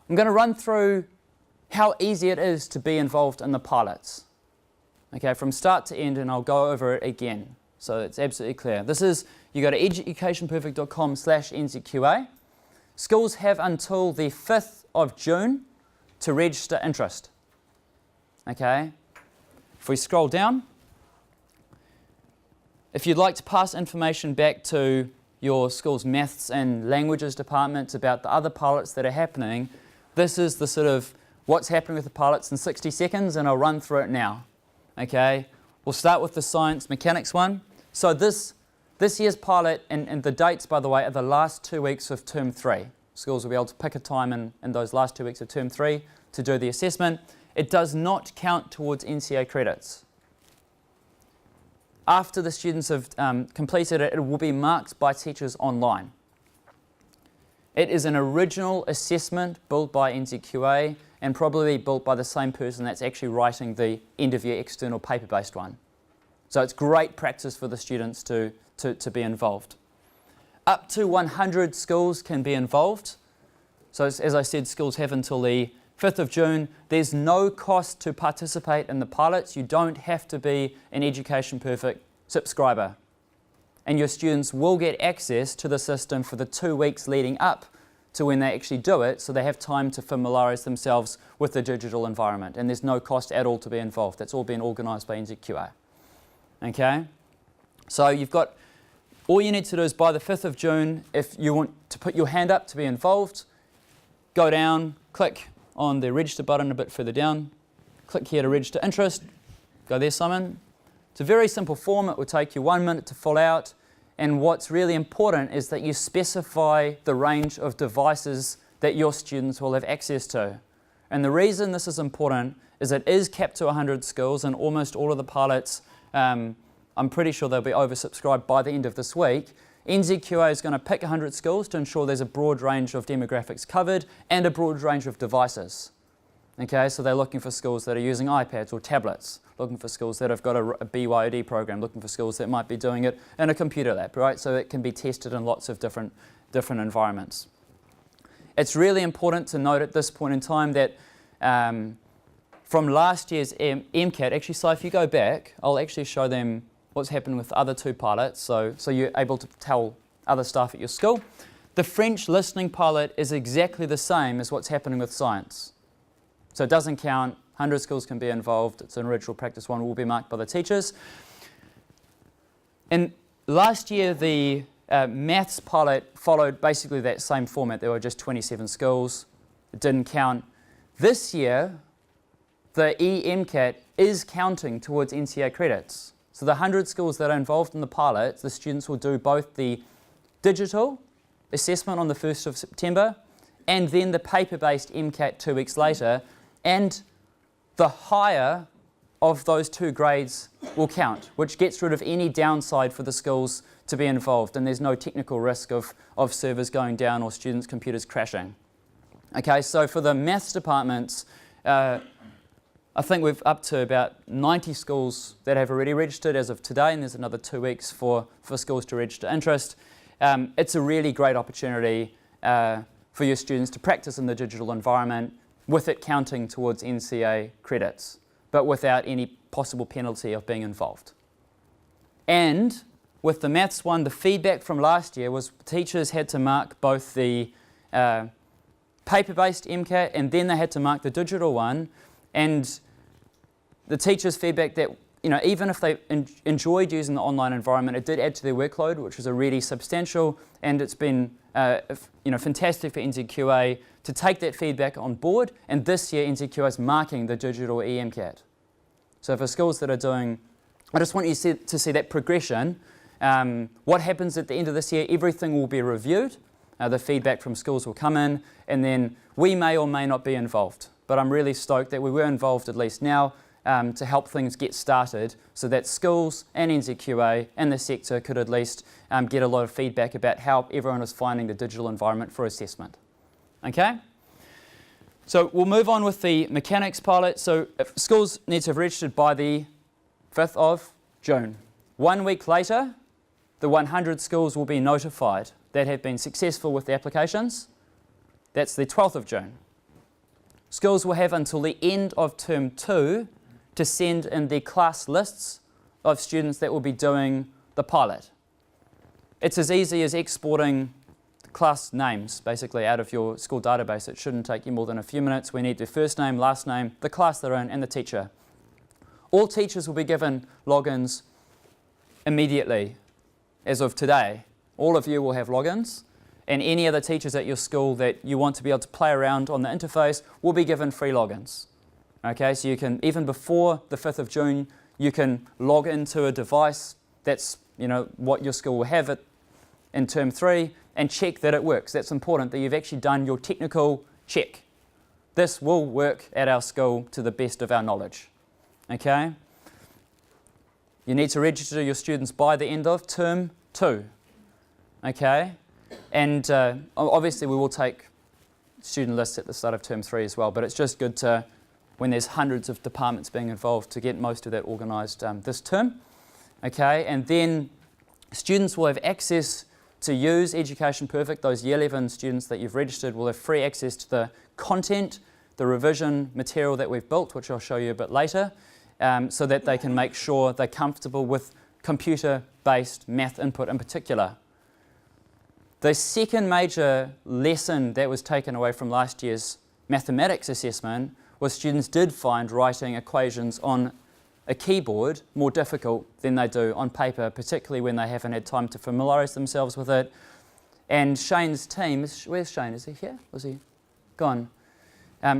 I'm going to run through how easy it is to be involved in the pilots. Okay, from start to end, and I'll go over it again, so it's absolutely clear. This is, you go to educationperfect.com/NZQA. Schools have until the 5th of June to register interest. Okay, if we scroll down, if you'd like to pass information back to your school's maths and languages departments about the other pilots that are happening, this is the sort of what's happening with the pilots in 60 seconds, and I'll run through it now. Okay, we'll start with the science mechanics one. So this year's pilot, and the dates, by the way, are the last 2 weeks of term 3. Schools will be able to pick a time in those last 2 weeks of term 3 to do the assessment. It does not count towards NCA credits. After the students have completed it, it will be marked by teachers online. It is an original assessment built by NZQA and probably built by the same person that's actually writing the end-of-year external paper-based one. So it's great practice for the students to be involved. Up to 100 schools can be involved. So as I said, schools have until the 5th of June. There's no cost to participate in the pilots. You don't have to be an Education Perfect subscriber. And your students will get access to the system for the 2 weeks leading up to when they actually do it, so they have time to familiarise themselves with the digital environment. And there's no cost at all to be involved. That's all been organised by NZQA. Okay? So you've got, all you need to do is by the 5th of June, if you want to put your hand up to be involved, go down, click on the register button a bit further down, click here to register interest, go there, Simon. It's a very simple form. It will take you 1 minute to fill out, and what's really important is that you specify the range of devices that your students will have access to. And the reason this is important is it is capped to 100 schools, and almost all of the pilots, I'm pretty sure they'll be oversubscribed by the end of this week. NZQA is going to pick 100 schools to ensure there's a broad range of demographics covered and a broad range of devices. Okay, so they're looking for schools that are using iPads or tablets, looking for schools that have got a BYOD program, looking for schools that might be doing it in a computer lab, right? So it can be tested in lots of different environments. It's really important to note at this point in time that from last year's MCAT, actually, so if you go back, I'll actually show them what's happened with the other 2 pilots, so you're able to tell other staff at your school. The French listening pilot is exactly the same as what's happening with science. So it doesn't count, 100 schools can be involved, it's an original practice one, will be marked by the teachers. And last year the maths pilot followed basically that same format. There were just 27 schools, it didn't count. This year the EMCAT is counting towards NCA credits. So the 100 schools that are involved in the pilot, the students will do both the digital assessment on the 1st of September and then the paper-based MCAT 2 weeks later, and the higher of those 2 grades will count, which gets rid of any downside for the schools to be involved, and there's no technical risk of servers going down or students' computers crashing. Okay, so for the maths departments, I think we're up to about 90 schools that have already registered as of today, and there's another 2 weeks for schools to register interest. It's a really great opportunity for your students to practice in the digital environment with it counting towards NCA credits, but without any possible penalty of being involved. And with the maths one, the feedback from last year was teachers had to mark both the paper-based MCAT and then they had to mark the digital one, and the teachers' feedback that, you know, even if they enjoyed using the online environment, it did add to their workload, which was a really substantial, and it's been fantastic for NZQA to take that feedback on board, and this year NZQA is marking the digital EMCAT. So for schools that are doing, I just want you to see that progression. What happens at the end of this year, everything will be reviewed, the feedback from schools will come in, and then we may or may not be involved. But I'm really stoked that we were involved at least now to help things get started so that schools and NZQA and the sector could at least get a lot of feedback about how everyone is finding the digital environment for assessment. Okay? So we'll move on with the mechanics pilot. So if schools need to have registered by the 5th of June. 1 week later, the 100 schools will be notified that have been successful with the applications. That's the 12th of June. schools will have until the end of term 2 to send in their class lists of students that will be doing the pilot. It's as easy as exporting class names, basically, out of your school database. It shouldn't take you more than a few minutes. We need their first name, last name, the class they're in, and the teacher. All teachers will be given logins immediately, as of today. All of you will have logins, and any other teachers at your school that you want to be able to play around on the interface will be given free logins. Okay, so you can, even before the 5th of June, you can log into a device that's, what your school will have it in term 3 and check that it works. That's important, that you've actually done your technical check. This will work at our school to the best of our knowledge. Okay? You need to register your students by the end of term 2. Okay? And obviously we will take student lists at the start of term 3 as well, but it's just good to, when there's hundreds of departments being involved, to get most of that organised this term. Okay? And then students will have access to use Education Perfect. Those Year 11 students that you've registered will have free access to the content, the revision material that we've built, which I'll show you a bit later, so that they can make sure they're comfortable with computer-based math input in particular. The second major lesson that was taken away from last year's mathematics assessment was students did find writing equations on a keyboard more difficult than they do on paper, particularly when they haven't had time to familiarise themselves with it. And Shane's team, where's Shane? Is he here? Was he gone?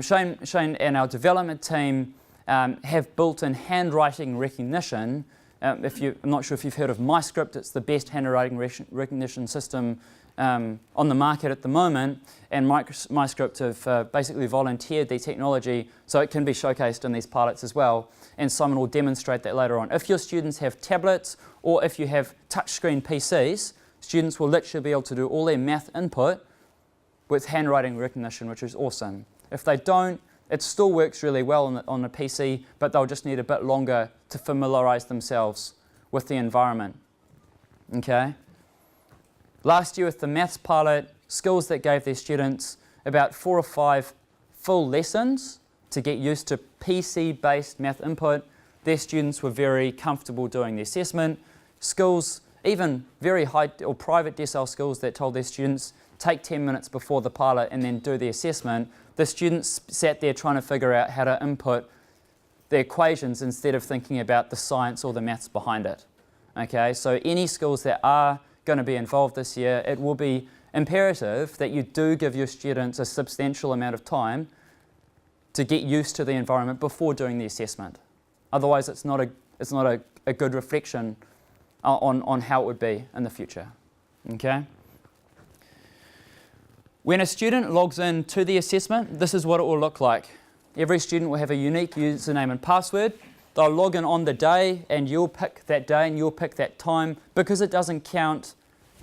Shane and our development team have built-in handwriting recognition. I'm not sure if you've heard of MyScript. It's the best handwriting recognition system on the market at the moment, and MyScript have basically volunteered their technology so it can be showcased in these pilots as well, and Simon will demonstrate that later on. If your students have tablets or if you have touchscreen PCs, students will literally be able to do all their math input with handwriting recognition, which is awesome. If they don't, it still works really well on a PC, but they'll just need a bit longer to familiarise themselves with the environment. Okay? Last year with the maths pilot, schools that gave their students about 4 or 5 full lessons to get used to PC-based math input, their students were very comfortable doing the assessment. Schools, even very high or private decile schools that told their students, take 10 minutes before the pilot and then do the assessment, the students sat there trying to figure out how to input the equations instead of thinking about the science or the maths behind it. Okay, so any schools that are going to be involved this year, it will be imperative that you do give your students a substantial amount of time to get used to the environment before doing the assessment. Otherwise, it's not a good reflection on how it would be in the future. Okay? When a student logs in to the assessment, this is what it will look like. Every student will have a unique username and password. They'll log in on the day, and you'll pick that day and you'll pick that time. Because it doesn't count,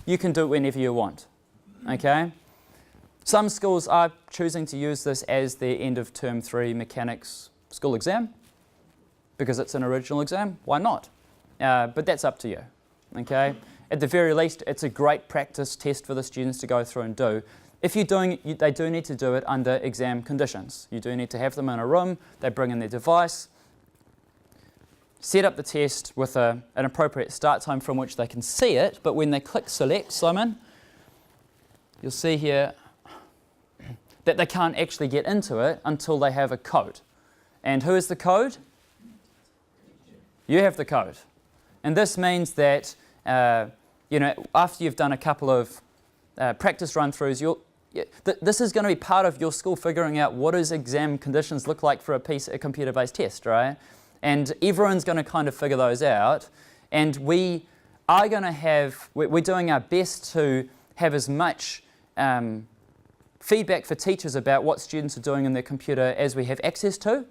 you can do it whenever you want. Okay? Some schools are choosing to use this as their end of term 3 mechanics school exam because it's an original exam. Why not? But that's up to you. Okay? At the very least, it's a great practice test for the students to go through and do. If you're doing it, they do need to do it under exam conditions. You do need to have them in a room. They bring in their device, set up the test with an appropriate start time from which they can see it, but when they click select, Simon, you'll see here that they can't actually get into it until they have a code. And who is the code? You have the code. And this means that after you've done a couple of practice run-throughs, this is going to be part of your school figuring out what does exam conditions look like for a computer-based test, right? And everyone's going to kind of figure those out. And we're doing our best to have as much feedback for teachers about what students are doing in their computer as we have access to.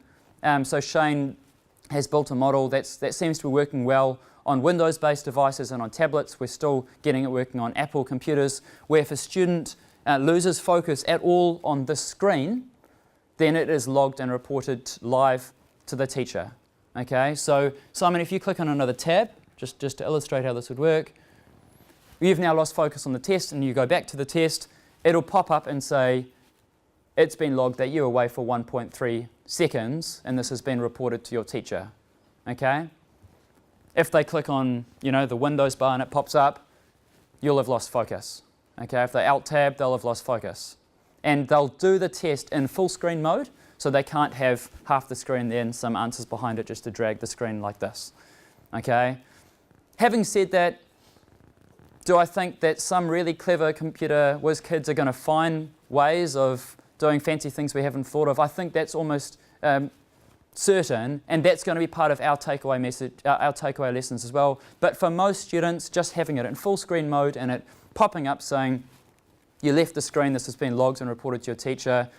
So Shane has built a model that seems to be working well on Windows-based devices and on tablets. We're still getting it working on Apple computers, where if a student loses focus at all on the screen, then it is logged and reported live to the teacher. Okay, so Simon, if you click on another tab, just to illustrate how this would work, you've now lost focus on the test and you go back to the test, it'll pop up and say, it's been logged that you were away for 1.3 seconds, and this has been reported to your teacher. Okay? If they click on, the Windows bar and it pops up, you'll have lost focus. Okay? If they Alt-tab, they'll have lost focus. And they'll do the test in full screen mode, so they can't have half the screen there and some answers behind it just to drag the screen like this. Okay? Having said that, do I think that some really clever computer whiz kids are going to find ways of doing fancy things we haven't thought of? I think that's almost certain, and that's going to be part of our takeaway message, our takeaway lessons as well. But for most students, just having it in full screen mode and it popping up saying, you left the screen, this has been logged and reported to your teacher,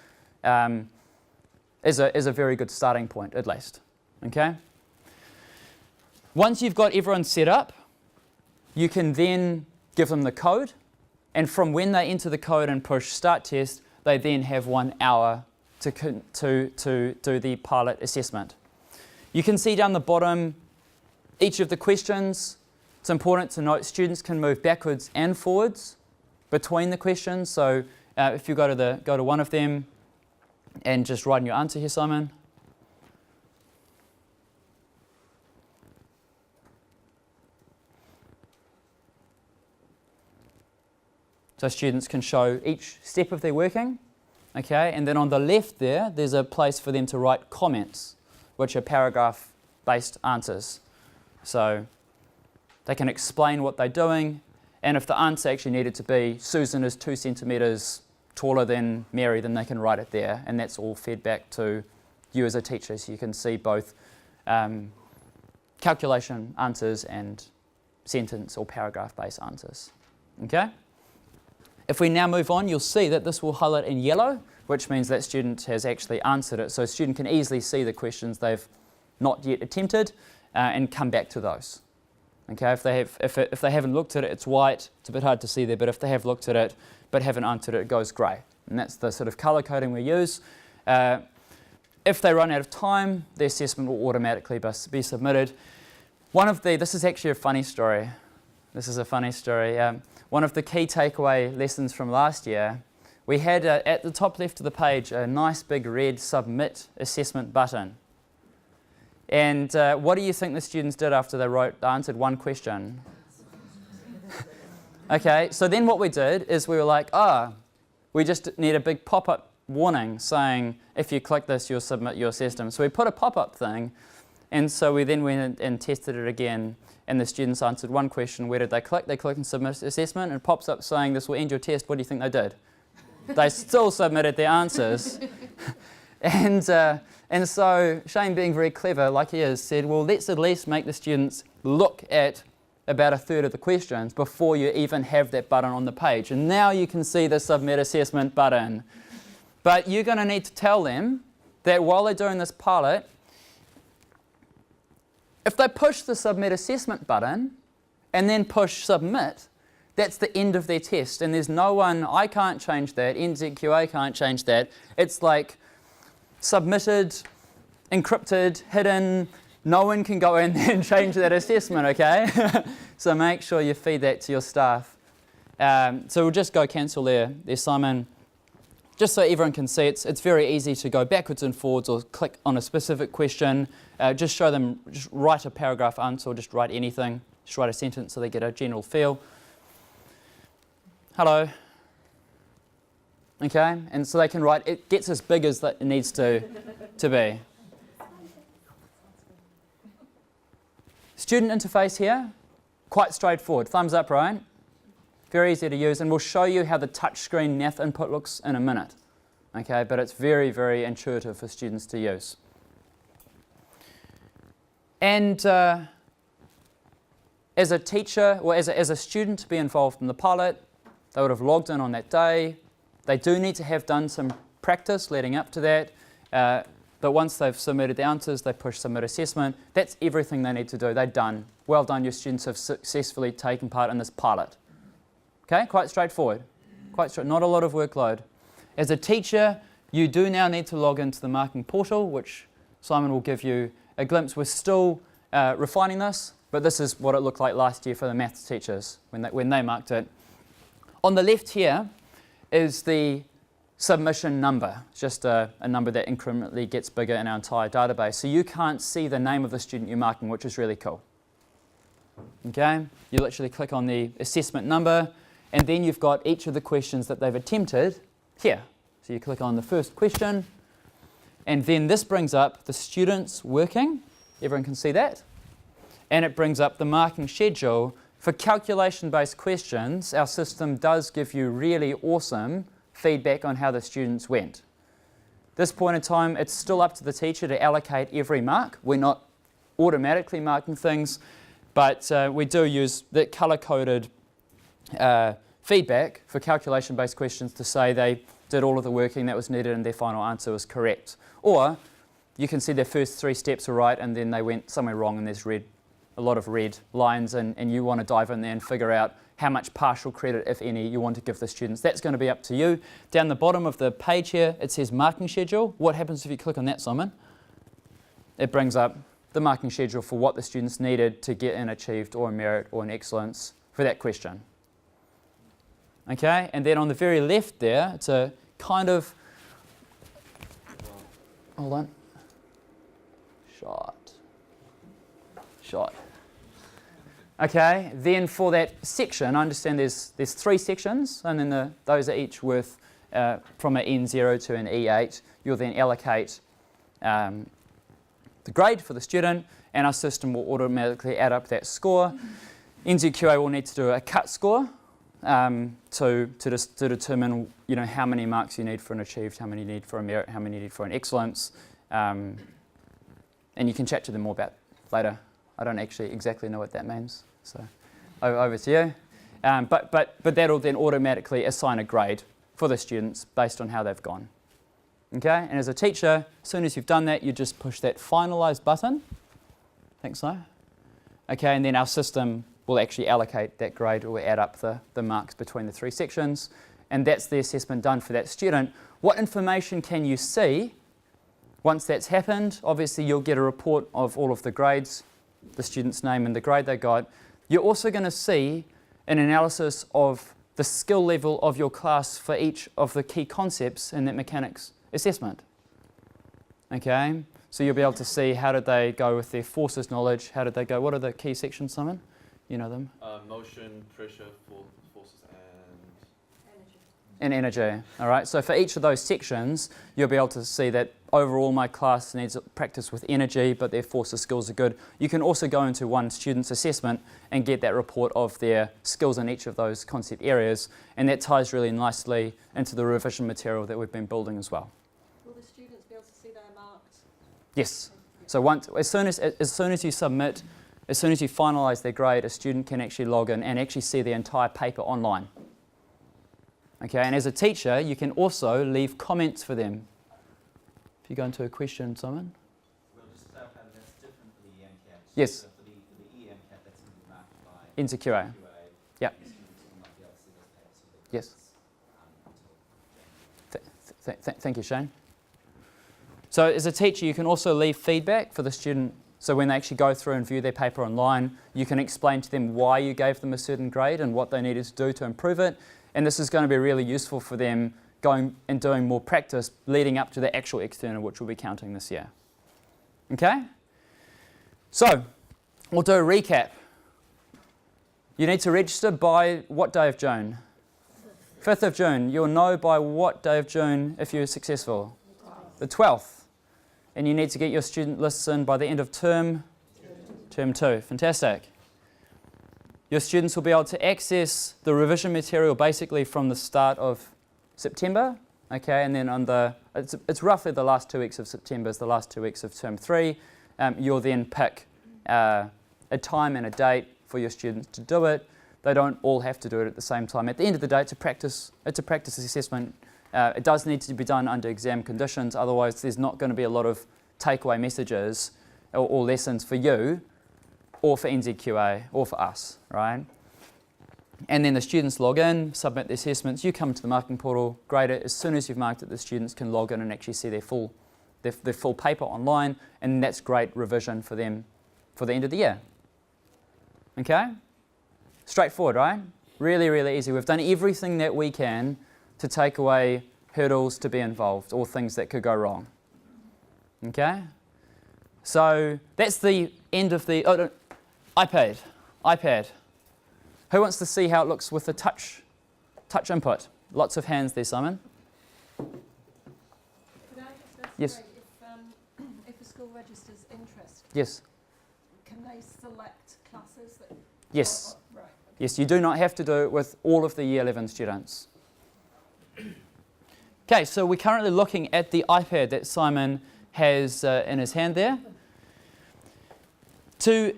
is a very good starting point, at least. Okay? Once you've got everyone set up, you can then give them the code, and from when they enter the code and push Start Test, they then have 1 hour to do the pilot assessment. You can see down the bottom each of the questions. It's important to note students can move backwards and forwards between the questions. So if you go to one of them and just write in your answer here, Simon. So students can show each step of their working. Okay, and then on the left there's a place for them to write comments, which are paragraph-based answers. So they can explain what they're doing, and if the answer actually needed to be Susan is 2 centimetres taller than Mary, then they can write it there, and that's all fed back to you as a teacher, so you can see both calculation answers and sentence or paragraph-based answers. Okay? If we now move on, you'll see that this will highlight in yellow, which means that student has actually answered it. So a student can easily see the questions they've not yet attempted and come back to those. Okay, if they haven't looked at it, it's white. It's a bit hard to see there, but if they have looked at it but haven't answered it, it goes grey. And that's the sort of colour coding we use. If they run out of time, the assessment will automatically be submitted. This is actually a funny story. This is a funny story. One of the key takeaway lessons from last year, we had at the top left of the page a nice big red submit assessment button. And what do you think the students did after they answered one question? Okay, so then what we did is we were like, we just need a big pop-up warning saying, if you click this, you'll submit your assessment. So we put a pop-up thing, and so we then went and tested it again. And the students answered one question. Where did they click? They click and submit assessment, and it pops up saying this will end your test. What do you think they did? They still submitted their answers. And so Shane, being very clever like he is, said, well, let's at least make the students look at about a third of the questions before you even have that button on the page. And now you can see the submit assessment button. But you're going to need to tell them that while they're doing this pilot, if they push the submit assessment button and then push submit, that's the end of their test. And there's no one, I can't change that, NZQA can't change that. It's like submitted, encrypted, hidden. No one can go in and change that assessment, okay? So make sure you feed that to your staff. So we'll just go cancel there, Simon. Just so everyone can see, it's very easy to go backwards and forwards or click on a specific question. Just show them, just write a paragraph answer or just write anything. Just write a sentence so they get a general feel. Hello. Okay, and so they can write, it gets as big as it needs to be. Student interface here, quite straightforward. Thumbs up, right? Very easy to use, and we'll show you how the touchscreen math input looks in a minute. Okay, but it's very, very intuitive for students to use. And as a teacher, or as a student to be involved in the pilot, they would have logged in on that day. They do need to have done some practice leading up to that. But once they've submitted the answers, they push submit assessment. That's everything they need to do. They're done. Well done, your students have successfully taken part in this pilot. Okay, quite straightforward. Not a lot of workload. As a teacher, you do now need to log into the marking portal, which Simon will give you a glimpse. We're still refining this, but this is what it looked like last year for the maths teachers when they marked it. On the left here is the submission number. It's just a number that incrementally gets bigger in our entire database. So you can't see the name of the student you're marking, which is really cool. Okay, you literally click on the assessment number, and then you've got each of the questions that they've attempted here. So you click on the first question, and then this brings up the students working. Everyone can see that. And it brings up the marking schedule. For calculation-based questions, our system does give you really awesome feedback on how the students went. At this point in time, it's still up to the teacher to allocate every mark. We're not automatically marking things, but we do use the colour-coded feedback for calculation-based questions to say they did all of the working that was needed and their final answer was correct. Or you can see their first 3 steps are right and then they went somewhere wrong and there's a lot of red lines, and you want to dive in there and figure out how much partial credit, if any, you want to give the students. That's going to be up to you. Down the bottom of the page here, it says marking schedule. What happens if you click on that, Simon? It brings up the marking schedule for what the students needed to get an achieved or a merit or an excellence for that question. Okay, and then on the very left there, it's a kind of, hold on, shot. Okay, then for that section, I understand there's 3 sections, and then those are each worth from an N0 to an E8. You'll then allocate the grade for the student, and our system will automatically add up that score. NZQA will need to do a cut score to determine how many marks you need for an achieved, how many you need for a merit, how many you need for an excellence, and you can chat to them more about later. I don't actually exactly know what that means, so over to you. But that'll then automatically assign a grade for the students based on how they've gone. Okay, and as a teacher, as soon as you've done that, you just push that finalise button. I think so. Okay, and then our system will actually allocate that grade or add up the marks between the 3 sections, and that's the assessment done for that student. What information can you see once that's happened? Obviously, you'll get a report of all of the grades, the student's name and the grade they got. You're also going to see an analysis of the skill level of your class for each of the key concepts in that mechanics assessment. Okay, so you'll be able to see how did they go with their forces knowledge, how did they go, what are the key sections, Simon? You know them? Motion, pressure, forces and energy. All right, so for each of those sections, you'll be able to see that overall my class needs practice with energy, but their forces skills are good. You can also go into one student's assessment and get that report of their skills in each of those concept areas, and that ties really nicely into the revision material that we've been building as well. Will the students be able to see their marks? Yes. So as soon as you submit, as soon as you finalise their grade, a student can actually log in and actually see the entire paper online. Okay, and as a teacher, you can also leave comments for them. If you go into a question, Simon? We'll just clarify that that's different for the EMCAT. Yes. So for the EMCAT, that's going to be marked by NZQA. Yep. Yes. Thank you, Shane. So as a teacher, you can also leave feedback for the student. So when they actually go through and view their paper online, you can explain to them why you gave them a certain grade and what they needed to do to improve it. And this is going to be really useful for them going and doing more practice leading up to the actual external, which we'll be counting this year. Okay? So, we'll do a recap. You need to register by what day of June? 5th of June. You'll know by what day of June if you're successful? The 12th. And you need to get your student lists in by the end of term 2. Fantastic. Your students will be able to access the revision material basically from the start of September, okay, and then it's roughly the last 2 weeks of September is the last 2 weeks of term 3. You'll then pick a time and a date for your students to do it. They don't all have to do it at the same time. At the end of the day, it's a practice assessment. It does need to be done under exam conditions, otherwise there's not going to be a lot of takeaway messages or lessons for you or for NZQA or for us, right? And then the students log in, submit the assessments, you come to the marking portal, grade it. As soon as you've marked it, the students can log in and actually see their full paper online, and that's great revision for them for the end of the year. Okay? Straightforward, right? Really, really easy. We've done everything that we can to take away hurdles to be involved or things that could go wrong. Okay? So that's the end of the iPad. Who wants to see how it looks with the touch input? Lots of hands there, Simon. Could I just ask, Yes. Craig, if a school registers interest, Yes. can they select classes that? Yes. Right. Yes, you do not have to do it with all of the Year 11 students. Okay, so we're currently looking at the iPad that Simon has in his hand there. To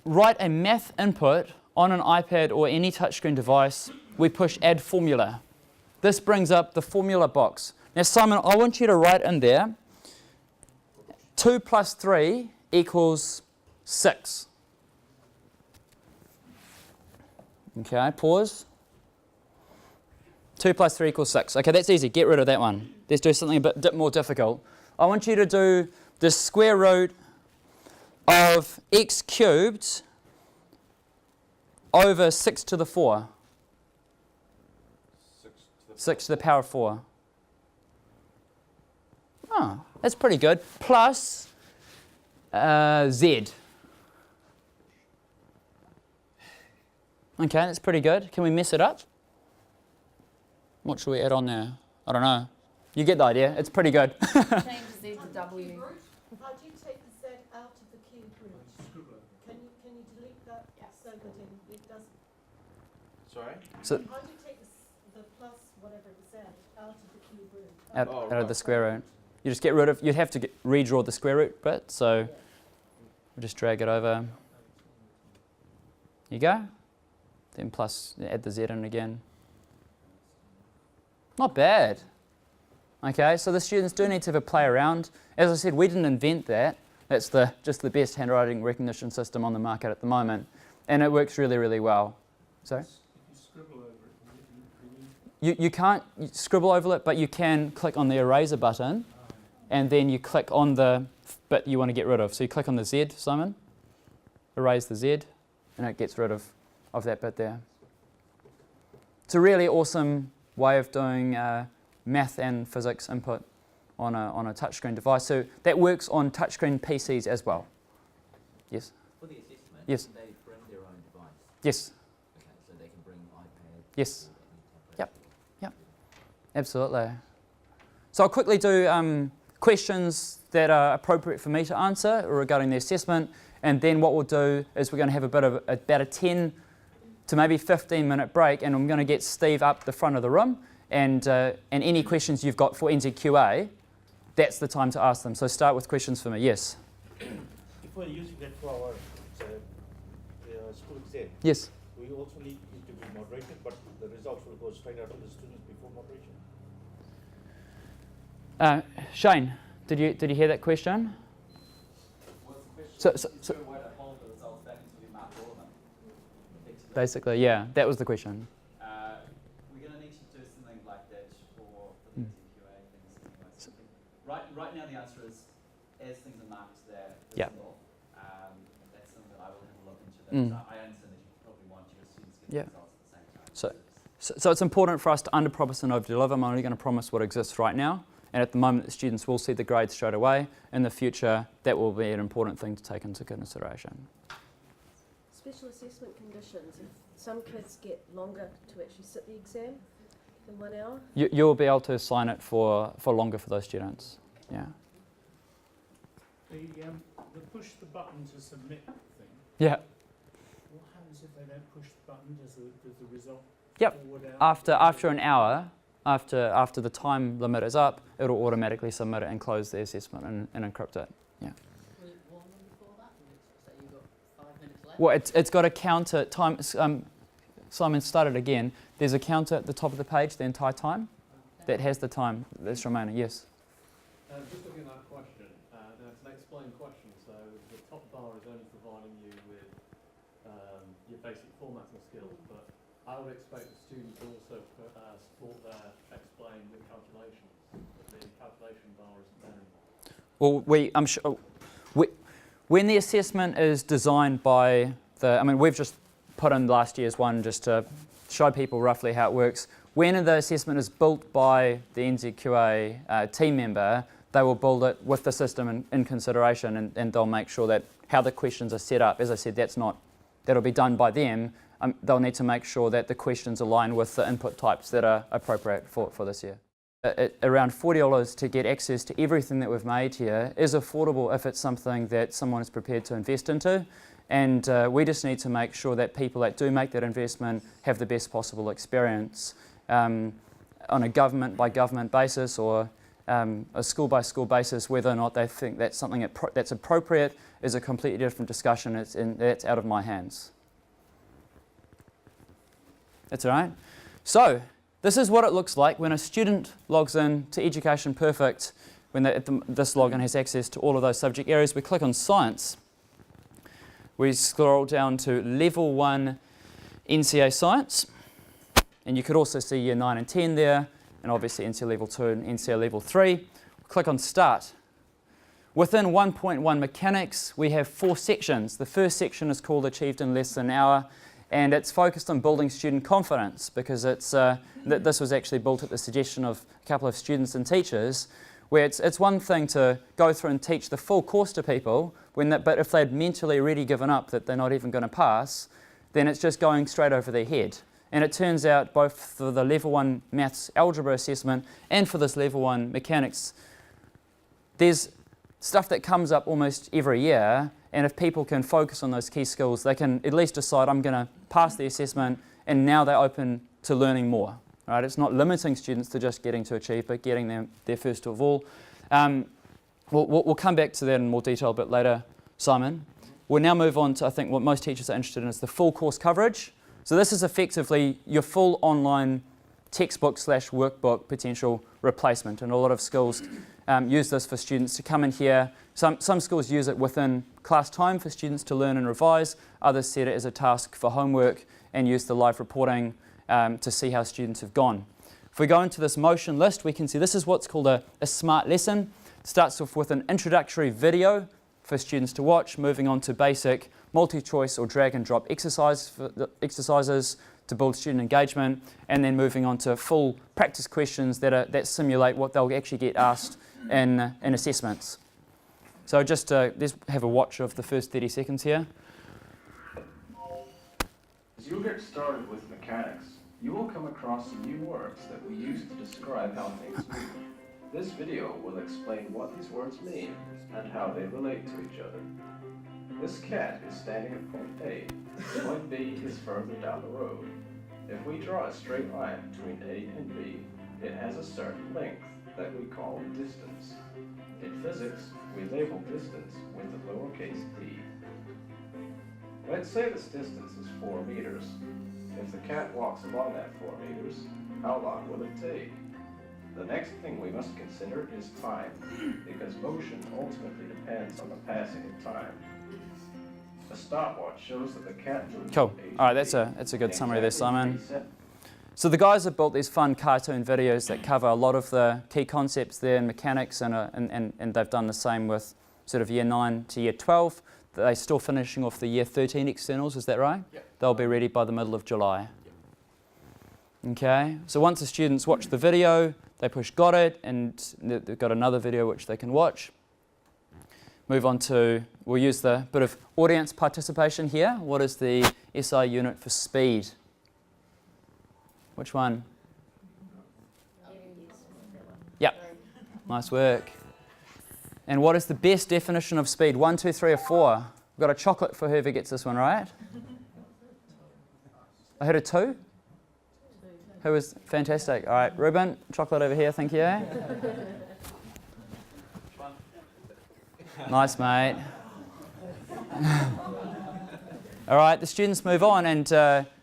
write a math input on an iPad or any touchscreen device, we push Add Formula. This brings up the formula box. Now, Simon, I want you to write in there 2 plus 3 equals 6. Okay, pause. 2 plus 3 equals 6. Okay, that's easy. Get rid of that one. Let's do something a bit more difficult. I want you to do the square root of x cubed over 6 to the 4. 6 to the power of 4. Oh, that's pretty good. Plus z. Okay, that's pretty good. Can we mess it up? What should we add on there? I don't know. You get the idea. It's pretty good. Change Z to W. How do you take the Z out of the cube root? Can you delete that so that it doesn't? Sorry? So, How do you take the plus whatever Z out of the cube root? out of the square root. You just get rid of, you'd have to redraw the square root bit, so we'll just drag it over. You go. Then plus, add the Z in again. Not bad. Okay, so the students do need to have a play around. As I said, we didn't invent that. That's just the best handwriting recognition system on the market at the moment. And it works really, really well. Sorry? You can't scribble over it, but you can click on the eraser button, and then you click on the bit you want to get rid of. So you click on the Z, Simon, erase the Z, and it gets rid of that bit there. It's a really awesome way of doing math and physics input on a touchscreen device. So that works on touchscreen PCs as well. Yes? For the assessment, Yes. can they bring their own device? Yes. Okay, so they can bring iPad? Yes. or any tablet? Yep. Yep. Absolutely. So I'll quickly do questions that are appropriate for me to answer regarding the assessment, and then what we'll do is we're going to have about a 10 to maybe 15-minute break, and I'm going to get Steve up the front of the room, and any questions you've got for NZQA, that's the time to ask them. So start with questions for me. Yes? If we're using that for our school exam, Yes. we also need it to be moderated, but the results will go straight out to the students before moderation. Shane, did you hear that question? What's the question? So Is there a way to hold the results back until we mark all of them? Effectively? basically, yeah, that was the question. We're going to need to do something like that for the NZQA things anyway. So right now the answer is, as things are marked there, Yeah. that's something that I will have a look into. Mm. That. I understand that you probably want your students to get Yeah. the results at the same time. So it's important for us to under-promise and over-deliver. I'm only going to promise what exists right now. And at the moment, the students will see the grades straight away. In the future, that will be an important thing to take into consideration. Special assessment conditions. If some kids get longer to actually sit the exam than 1 hour. You'll be able to assign it for longer for those students. Yeah. The push the button to submit thing. Yeah. What happens if they don't push the button? Does the result Yep. forward out? After an hour, after the time limit is up, it'll automatically submit it and close the assessment and encrypt it. Yeah. Will it warn them before that? So you've got 5 minutes left? Well, it's got a counter time. Simon started again. There's a counter at the top of the page the entire time that has the time that's remaining. Yes. Just looking at that question, now it's an explained question, so the top bar is only providing you with your basic formatting skills, but I would expect the students to also support their explain with calculations, but the calculation bar isn't there anymore. Well, I'm sure when the assessment is designed by we've just put in last year's one just to show people roughly how it works. when the assessment is built by the NZQA team member, they will build it with the system in consideration, and they'll make sure that how the questions are set up. As I said, that'll be done by them. They'll need to make sure that the questions align with the input types that are appropriate for this year. Around $40 to get access to everything that we've made here is affordable if it's something that someone is prepared to invest into. And we just need to make sure that people that do make that investment have the best possible experience on a government by government basis or a school by school basis. Whether or not they think that's something that's appropriate is a completely different discussion. That's out of my hands. That's all right. So this is what it looks like when a student logs in to Education Perfect. When this login has access to all of those subject areas, we click on Science. We scroll down to Level 1 NCA Science, and you could also see Year 9 and 10 there, and obviously NCA Level 2 and NCA Level 3. Click on Start. Within 1.1 Mechanics, we have 4 sections. The first section is called Achieved in Less Than an Hour, and it's focused on building student confidence, because this was actually built at the suggestion of a couple of students and teachers, where it's one thing to go through and teach the full course to people, but if they'd mentally already given up that they're not even going to pass, then it's just going straight over their head. And it turns out both for the Level 1 Maths Algebra assessment and for this Level 1 Mechanics, there's stuff that comes up almost every year, and if people can focus on those key skills, they can at least decide, I'm going to pass the assessment, and now they're open to learning more. Right? It's not limiting students to just getting to achieve, but getting them there first of all. We'll come back to that in more detail a bit later, Simon. We'll now move on to, I think, what most teachers are interested in is the full course coverage. So this is effectively your full online textbook/workbook potential replacement, and a lot of schools use this for students to come in here. Some schools use it within class time for students to learn and revise. Others set it as a task for homework and use the live reporting to see how students have gone. If we go into this motion list, we can see this is what's called a smart lesson. It starts off with an introductory video for students to watch, moving on to basic multi-choice or drag and drop exercises to build student engagement, and then moving on to full practice questions that simulate what they'll actually get asked in assessments. So just let's have a watch of the first 30 seconds here. As you get started with mechanics, you will come across some new words that we use to describe how things move. This video will explain what these words mean and how they relate to each other. This cat is standing at point A. Point B is further down the road. If we draw a straight line between A and B, it has a certain length that we call distance. In physics, we label distance with the lowercase d. Let's say this distance is 4 meters. If the cat walks along that 4 meters, how long will it take? The next thing we must consider is time, because motion ultimately depends on the passing of time. A stopwatch shows that the cat moves. Cool. All right, that's a good summary there, Simon. So the guys have built these fun cartoon videos that cover a lot of the key concepts there in mechanics, and they've done the same with sort of Year 9 to Year 12. They're still finishing off the Year 13 externals, is that right? Yep. They'll be ready by the middle of July. Yep. Okay, so once the students watch the video, they push got it, and they've got another video which they can watch. Move on to, we'll use the bit of audience participation here. What is the SI unit for speed? Which one? Yep, nice work. And what is the best definition of speed? 1, 2, 3, or 4? We've got a chocolate for whoever gets this one right. I heard a 2? Who was fantastic? All right, Ruben, chocolate over here, thank you. Nice, mate. All right, the students move on, and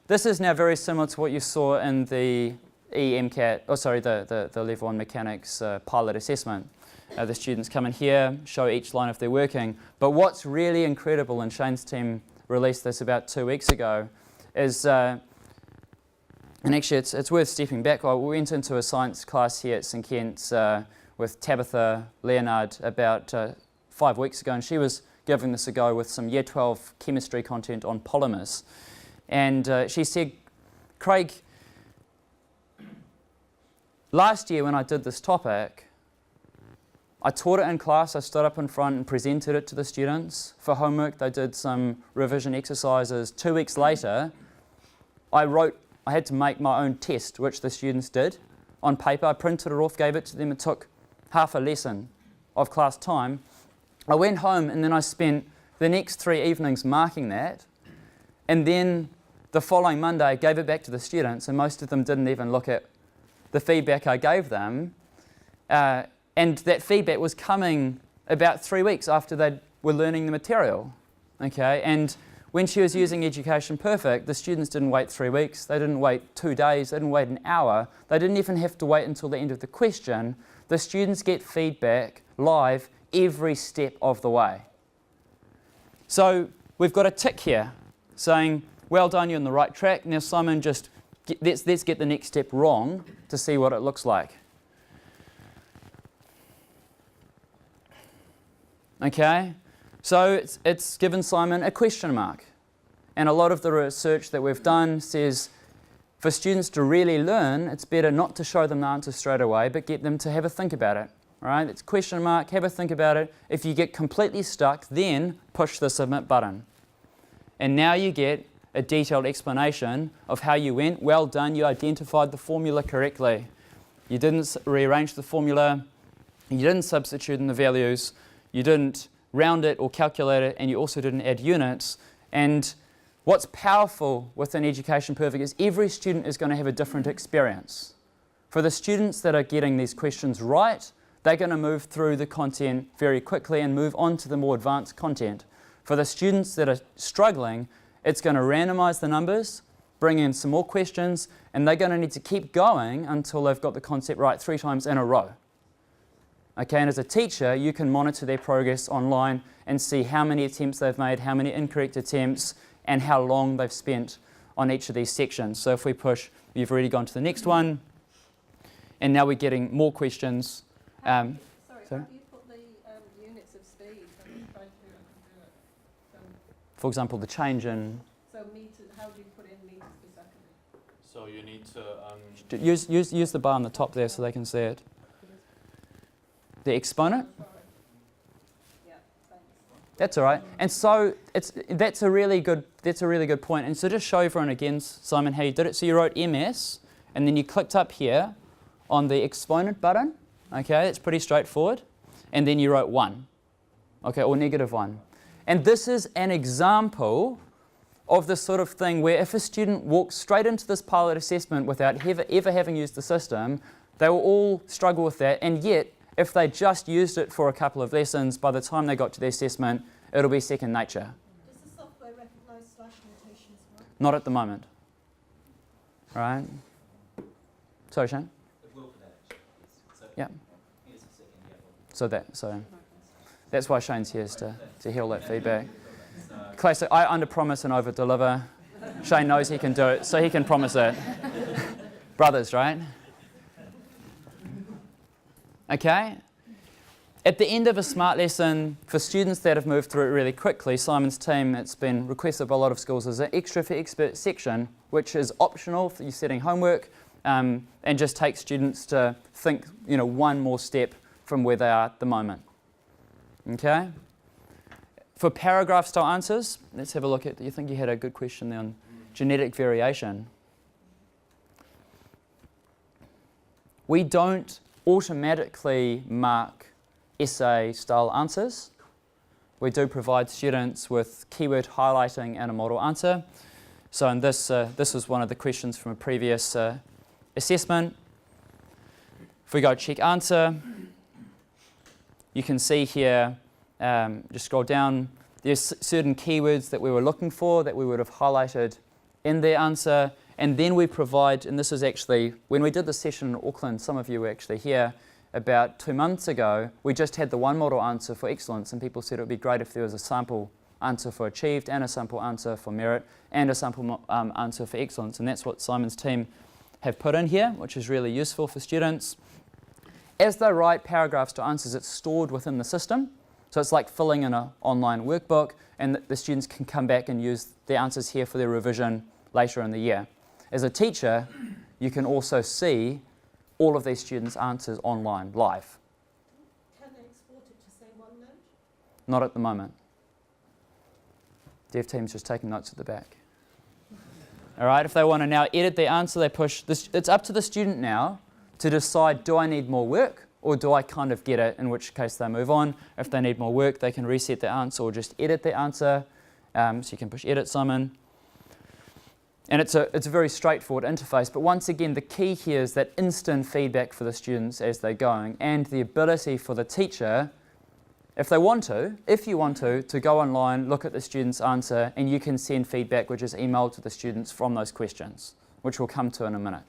this is now very similar to what you saw in the the Level 1 Mechanics pilot assessment. The students come in here, show each line if they're working. But what's really incredible, and Shane's team released this about 2 weeks ago, is, and actually it's worth stepping back. We went into a science class here at St Kent's with Tabitha Leonard about 5 weeks ago, and she was giving this a go with some Year 12 chemistry content on polymers. And she said, Craig, last year when I did this topic, I taught it in class. I stood up in front and presented it to the students. For homework, they did some revision exercises. 2 weeks later, I had to make my own test, which the students did on paper. I printed it off, gave it to them. It took half a lesson of class time. I went home and then I spent the next 3 evenings marking that. And then the following Monday, I gave it back to the students, and most of them didn't even look at the feedback I gave them. And that feedback was coming about 3 weeks after they were learning the material. Okay? And when she was using Education Perfect, the students didn't wait 3 weeks. They didn't wait 2 days. They didn't wait an hour. They didn't even have to wait until the end of the question. The students get feedback live every step of the way. So we've got a tick here saying, well done, you're on the right track. Now, Simon, let's get the next step wrong to see what it looks like. Okay, so it's given Simon a question mark. And a lot of the research that we've done says for students to really learn, it's better not to show them the answer straight away, but get them to have a think about it. All right, it's question mark, have a think about it. If you get completely stuck, then push the submit button. And now you get a detailed explanation of how you went. Well done, you identified the formula correctly. You didn't rearrange the formula, you didn't substitute in the values, you didn't round it or calculate it, and you also didn't add units. And what's powerful within Education Perfect is every student is going to have a different experience. For the students that are getting these questions right, they're going to move through the content very quickly and move on to the more advanced content. For the students that are struggling, it's going to randomize the numbers, bring in some more questions, and they're going to need to keep going until they've got the concept right 3 times in a row. Okay, and as a teacher, you can monitor their progress online and see how many attempts they've made, how many incorrect attempts, and how long they've spent on each of these sections. So if we push, you've already gone to the next one, and now we're getting more questions. Sorry, how do you put the units of speed? For example, the change in... So meters, how do you put in meters per second? So you need to... Use the bar on the top there so they can see it. The exponent? Yeah, thanks. That's all right. And so that's a really good point. And so just show everyone again, Simon, how you did it. So you wrote MS, and then you clicked up here on the exponent button. Okay, that's pretty straightforward. And then you wrote 1, okay, or -1. And this is an example of the sort of thing where if a student walks straight into this pilot assessment without ever having used the system, they will all struggle with that. And yet, if they just used it for a couple of lessons, by the time they got to the assessment, it'll be second nature. Does the software recognise slash notations? Not at the moment. All right? Sorry, Shane? It will for that actually. So Yeah. here's a second, yeah. So that's why Shane's here, is to heal that feedback. Classic, I under-promise and over-deliver. Shane knows he can do it, so he can promise it. Brothers, right? Okay? At the end of a SMART lesson, for students that have moved through it really quickly, Simon's team, it's been requested by a lot of schools, is an Extra for Experts section, which is optional for you setting homework, and just takes students to think, one more step from where they are at the moment. Okay? For paragraph-style answers, let's have a look at, you think you had a good question there on genetic variation. We don't automatically mark essay-style answers. We do provide students with keyword highlighting and a model answer. So in this was one of the questions from a previous assessment. If we go check answer, you can see here, just scroll down, there's certain keywords that we were looking for that we would have highlighted in their answer. And then we provide, and this is actually, when we did the session in Auckland, some of you were actually here, about 2 months ago, we just had the one model answer for excellence, and people said it would be great if there was a sample answer for achieved, and a sample answer for merit, and a sample answer for excellence. And that's what Simon's team have put in here, which is really useful for students. As they write paragraphs to answers, it's stored within the system. So it's like filling in an online workbook, and the students can come back and use the answers here for their revision later in the year. As a teacher, you can also see all of these students' answers online, live. Can they export it to say OneNote? Not at the moment. Dev team's just taking notes at the back. All right, if they want to now edit their answer, they push this. It's up to the student now to decide, do I need more work or do I kind of get it, in which case they move on. If they need more work, they can reset their answer or just edit their answer. So you can push edit, Simon. And it's a very straightforward interface, but once again, the key here is that instant feedback for the students as they're going, and the ability for the teacher, if you want to go online, look at the student's answer, and you can send feedback which is emailed to the students from those questions, which we'll come to in a minute.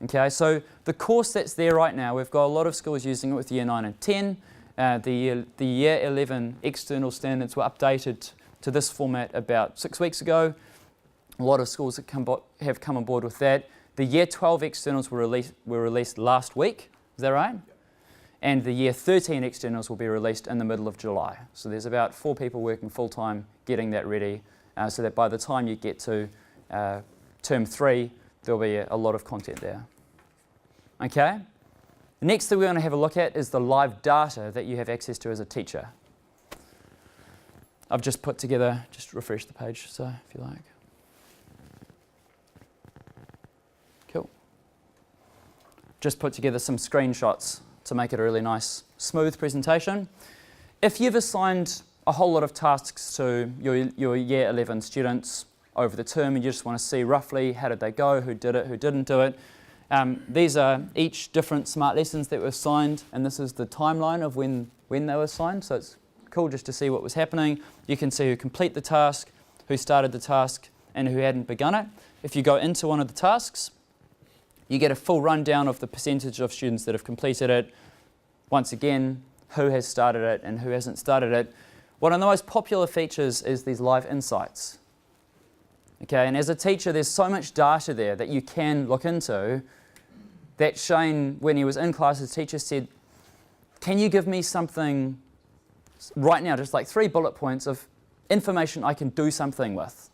Okay, so the course that's there right now, we've got a lot of schools using it with Year 9 and 10. The Year 11 external standards were updated to this format about 6 weeks ago. A lot of schools have come on board with that. The Year 12 externals were released last week, is that right? Yep. And the Year 13 externals will be released in the middle of July. So there's about 4 people working full-time getting that ready, so that by the time you get to term 3, there'll be a lot of content there. Okay? The next thing we're going to have a look at is the live data that you have access to as a teacher. I've just put together, just refresh the page, so if you like. Cool. Just put together some screenshots to make it a really nice, smooth presentation. If you've assigned a whole lot of tasks to your Year 11 students over the term and you just want to see roughly how did they go, who did it, who didn't do it, these are each different smart lessons that were assigned, and this is the timeline of when they were assigned, so it's cool just to see what was happening. You can see who completed the task, who started the task, and who hadn't begun it. If you go into one of the tasks, you get a full rundown of the percentage of students that have completed it. Once again, who has started it and who hasn't started it. One of the most popular features is these live insights. Okay, and as a teacher, there's so much data there that you can look into that Shane, when he was in class, his teacher said, can you give me something right now, just like 3 bullet points of information I can do something with?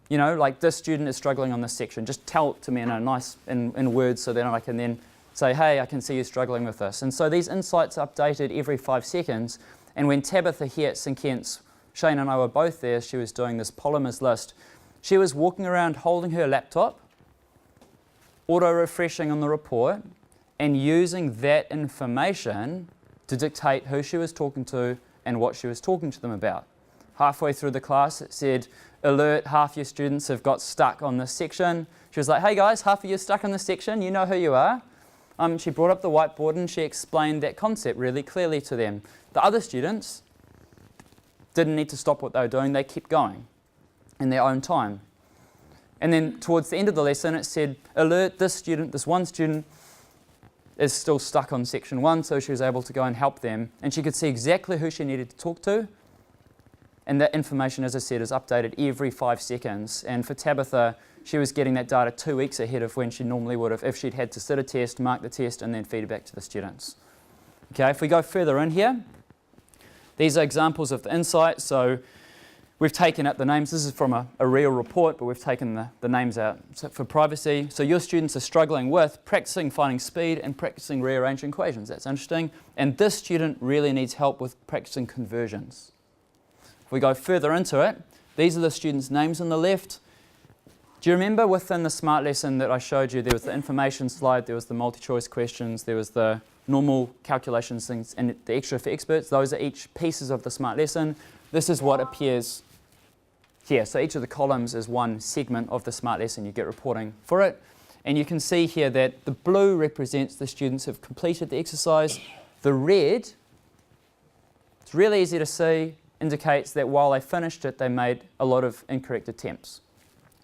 You know, like this student is struggling on this section. Just tell it to me in a nice, in words, so that I can then say, hey, I can see you struggling with this. And so these insights are updated every 5 seconds. And when Tabitha here at St Kent's, Shane and I were both there, she was doing this polymers list. She was walking around holding her laptop, auto-refreshing on the report, and using that information to dictate who she was talking to and what she was talking to them about. Halfway through the class, it said, alert, half your students have got stuck on this section. She was like, hey guys, half of you are stuck on this section, you know who you are. She brought up the whiteboard and she explained that concept really clearly to them. The other students didn't need to stop what they were doing, they kept going in their own time. And then towards the end of the lesson, it said, alert, this one student is still stuck on section 1, so she was able to go and help them. And she could see exactly who she needed to talk to. And that information, as I said, is updated every 5 seconds. And for Tabitha, she was getting that data 2 weeks ahead of when she normally would have if she'd had to sit a test, mark the test, and then feed it back to the students. Okay, if we go further in here, these are examples of the insights. So we've taken out the names. This is from a real report, but we've taken the names out for privacy. So your students are struggling with practicing finding speed and practicing rearranging equations. That's interesting. And this student really needs help with practicing conversions. If we go further into it, these are the students' names on the left. Do you remember within the smart lesson that I showed you, there was the information slide, there was the multi-choice questions, there was the normal calculations things, and the extra for experts. Those are each pieces of the smart lesson. This is what appears here. So each of the columns is one segment of the smart lesson. You get reporting for it. And you can see here that the blue represents the students who have completed the exercise. The red, it's really easy to see, indicates that while they finished it, they made a lot of incorrect attempts.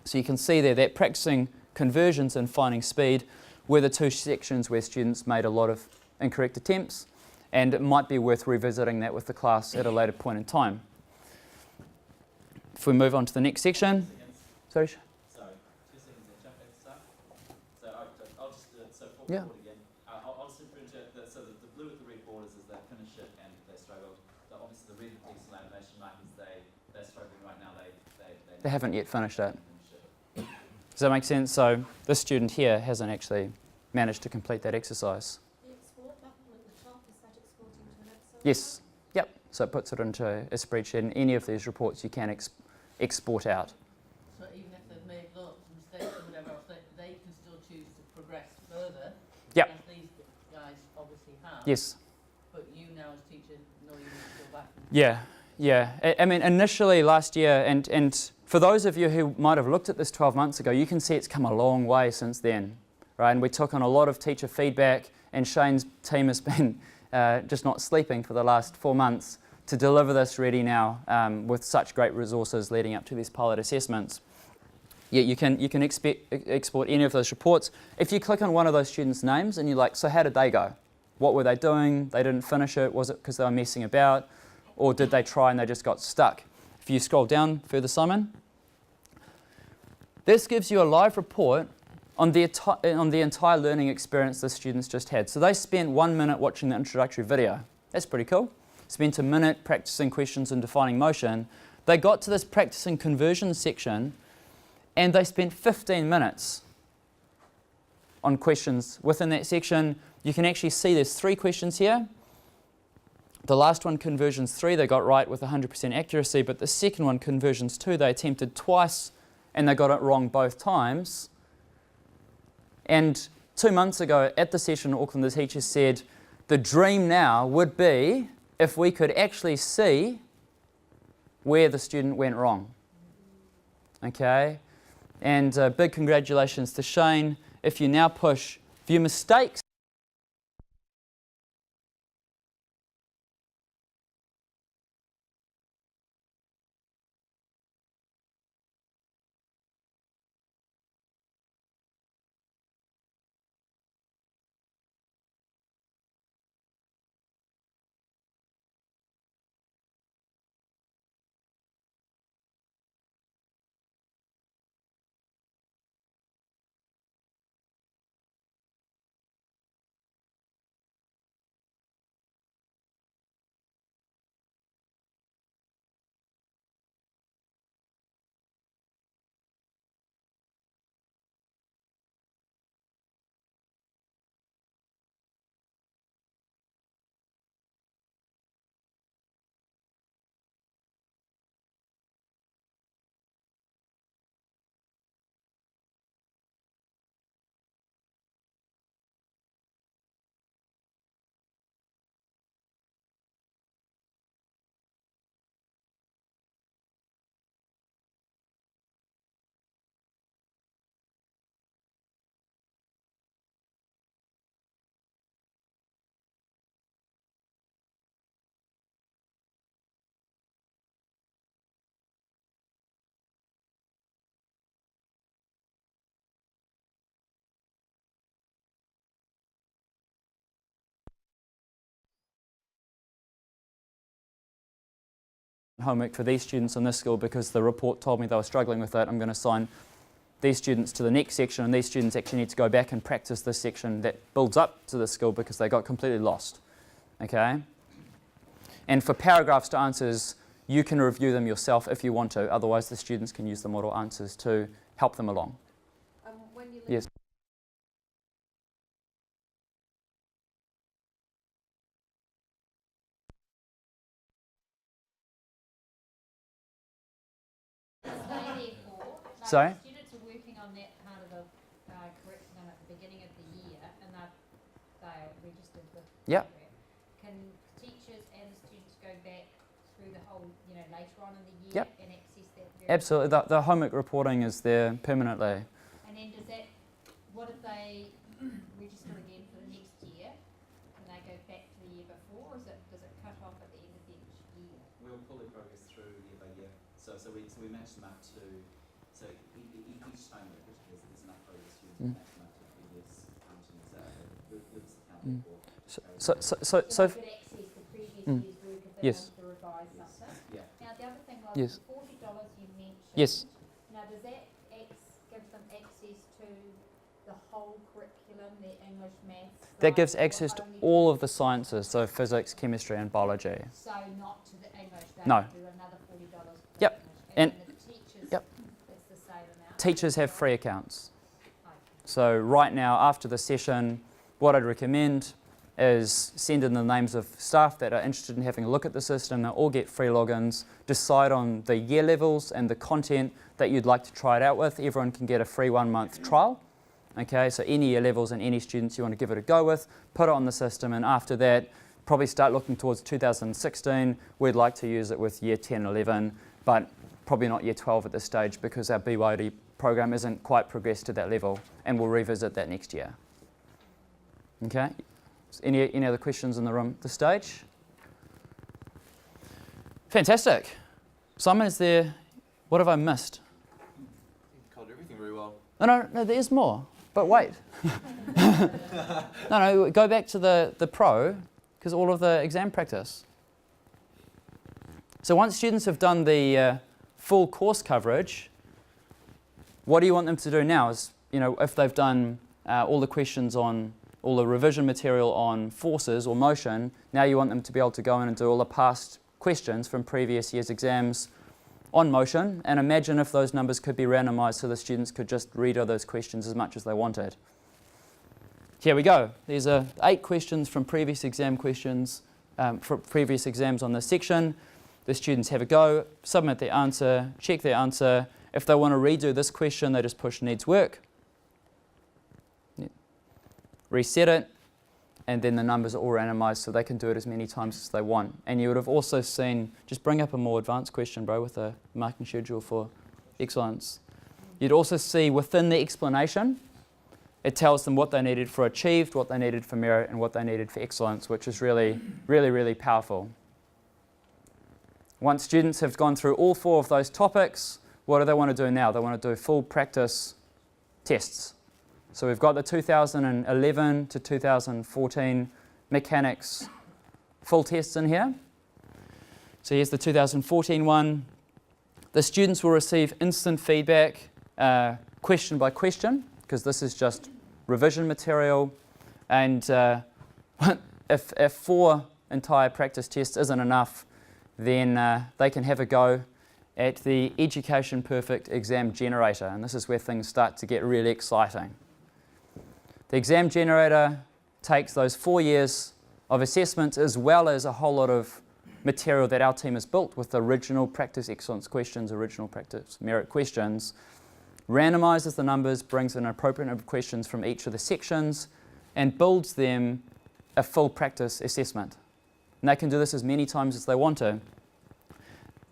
So you can see there that practicing conversions and finding speed were the 2 sections where students made a lot of incorrect attempts, and it might be worth revisiting that with the class at a later point in time. If we move on to the next section. Sorry? Sorry, 2 seconds then, jump back to start. So I'll just do it, so forward again. I'll just differentiate, so the blue with the red borders is they finish it and they struggled. Obviously the red with the exclamation mark is they're struggling right now, they haven't yet finished it. Does that make sense? So this student here hasn't actually managed to complete that exercise. The export button at the top, is that exporting to an Excel? Yes. Yep. So it puts it into a spreadsheet, and any of these reports you can export out. So even if they've made lots of mistakes or whatever else, they can still choose to progress further. Yep. As these guys obviously have. Yes. But you now as teacher know you need to go back. Yeah. Yeah. I mean, initially last year, and for those of you who might have looked at this 12 months ago, you can see it's come a long way since then, right? And we took on a lot of teacher feedback, and Shane's team has been just not sleeping for the last 4 months to deliver this ready now with such great resources leading up to these pilot assessments. Yeah, you can export any of those reports. If you click on one of those students' names and you're like, so how did they go? What were they doing? They didn't finish it. Was it because they were messing about? Or did they try and they just got stuck? If you scroll down further, Simon, this gives you a live report on the entire learning experience the students just had. So they spent 1 minute watching the introductory video. That's pretty cool. Spent a minute practicing questions and defining motion. They got to this practicing conversion section and they spent 15 minutes on questions within that section. You can actually see there's 3 questions here. The last one, conversions 3, they got right with 100% accuracy, but the second one, conversions 2, they attempted twice and they got it wrong both times. And 2 months ago at the session in Auckland, the teacher said, the dream now would be if we could actually see where the student went wrong. Okay? And big congratulations to Shane. If you now push view mistakes, homework for these students in this school because the report told me they were struggling with it. I'm going to assign these students to the next section, and these students actually need to go back and practice this section that builds up to this school because they got completely lost. Okay? And for paragraphs to answers, you can review them yourself if you want to. Otherwise, the students can use the model answers to help them along. When you Yes. Sorry? Students are working on that part of the curriculum at the beginning of the year, and they're registered with the Yep. program. Can teachers and the students go back through the whole, later on in the year Yep. and access that? Absolutely. The homework reporting is there permanently. And then what if they register again for the next year? Can they go back to the year before, or does it cut off at the end of each year? We'll pull their progress through year by year. So we match them up to, so each homework, which there's enough progress students match them up to previous counting. So with this account report. So they could access the previous year's work if they Yes. wanted to revise something. Yeah. Now the other thing was Yes. the $40 you mentioned. Yes. Now does that give them access to the whole curriculum, the English, maths? That gives science, or access to only all of the sciences, so physics, chemistry and biology. So not to the English, they No. do another $40 for Yep. English. And- then the teachers, Yep. it's the same amount. teachers have free accounts. So right now, after the session, what I'd recommend is send in the names of staff that are interested in having a look at the system. They'll all get free logins, decide on the year levels and the content that you'd like to try it out with. Everyone can get a free 1-month trial. Okay, so any year levels and any students you want to give it a go with, put it on the system, and after that, probably start looking towards 2016. We'd like to use it with year 10, 11, but probably not year 12 at this stage because our BYD program isn't quite progressed to that level, and we'll revisit that next year. Okay, any other questions in the room at this stage? Fantastic. Simon, is there, what have I missed? You covered everything very well. No, there's more, but wait. No, go back to the pro, because all of the exam practice. So once students have done the full course coverage, what do you want them to do now? Is, if they've done all the questions on, all the revision material on forces or motion, now you want them to be able to go in and do all the past questions from previous year's exams on motion, and imagine if those numbers could be randomized so the students could just read all those questions as much as they wanted. Here we go. These are 8 questions from previous exam questions, from previous exams on this section. The students have a go, submit their answer, check their answer. If they want to redo this question, they just push needs work, reset it, and then the numbers are all randomized so they can do it as many times as they want. And you would have also seen, just bring up a more advanced question, bro, with a marking schedule for excellence. You'd also see within the explanation, it tells them what they needed for achieved, what they needed for merit, and what they needed for excellence, which is really, really, really powerful. Once students have gone through all 4 of those topics, what do they want to do now? They want to do full practice tests. So we've got the 2011 to 2014 mechanics full tests in here. So here's the 2014 one. The students will receive instant feedback, question by question, because this is just revision material. And if 4 entire practice tests isn't enough, then they can have a go at the Education Perfect exam generator. And this is where things start to get really exciting. The exam generator takes those 4 years of assessment as well as a whole lot of material that our team has built with the original practice excellence questions, original practice merit questions, randomizes the numbers, brings in an appropriate number of questions from each of the sections, and builds them a full practice assessment. And they can do this as many times as they want to.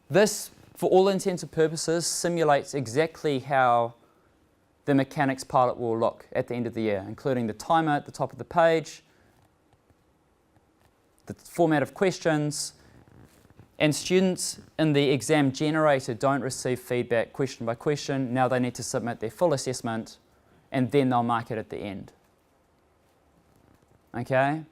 This, for all intents and purposes, simulates exactly how the mechanics pilot will look at the end of the year, including the timer at the top of the page, the format of questions, and students in the exam generator don't receive feedback question by question. Now they need to submit their full assessment, and then they'll mark it at the end. Okay?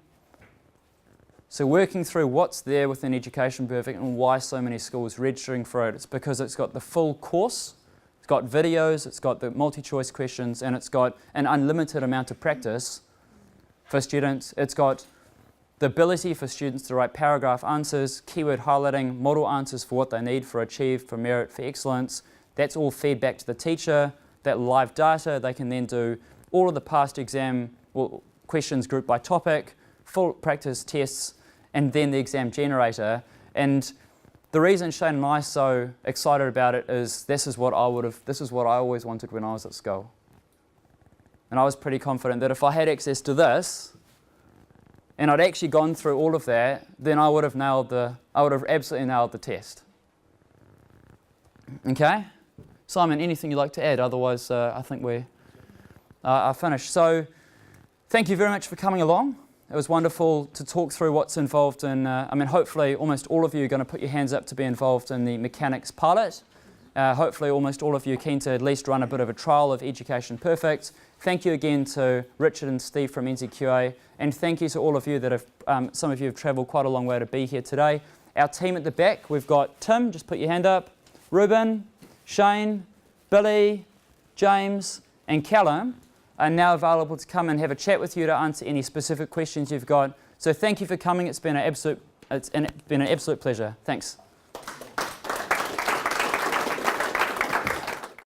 So working through what's there within Education Perfect and why so many schools registering for it, it's because it's got the full course. It's got videos, it's got the multi-choice questions, and it's got an unlimited amount of practice for students. It's got the ability for students to write paragraph answers, keyword highlighting, model answers for what they need for achieve, for merit, for excellence. That's all feedback to the teacher. That live data, they can then do all of the past exam questions grouped by topic, full practice tests, and then the exam generator. And the reason Shane and I are so excited about it is this is what I always wanted when I was at school. And I was pretty confident that if I had access to this, and I'd actually gone through all of that, then I would have absolutely nailed the test. Okay? Simon, anything you'd like to add? Otherwise, I think we're finished. So, thank you very much for coming along. It was wonderful to talk through what's involved in, hopefully almost all of you are going to put your hands up to be involved in the mechanics pilot. Hopefully almost all of you are keen to at least run a bit of a trial of Education Perfect. Thank you again to Richard and Steve from NZQA, and thank you to all of you that have, some of you have travelled quite a long way to be here today. Our team at the back, we've got Tim, just put your hand up, Ruben, Shane, Billy, James, and Callum are now available to come and have a chat with you to answer any specific questions you've got. So thank you for coming. It's been an absolute pleasure. Thanks.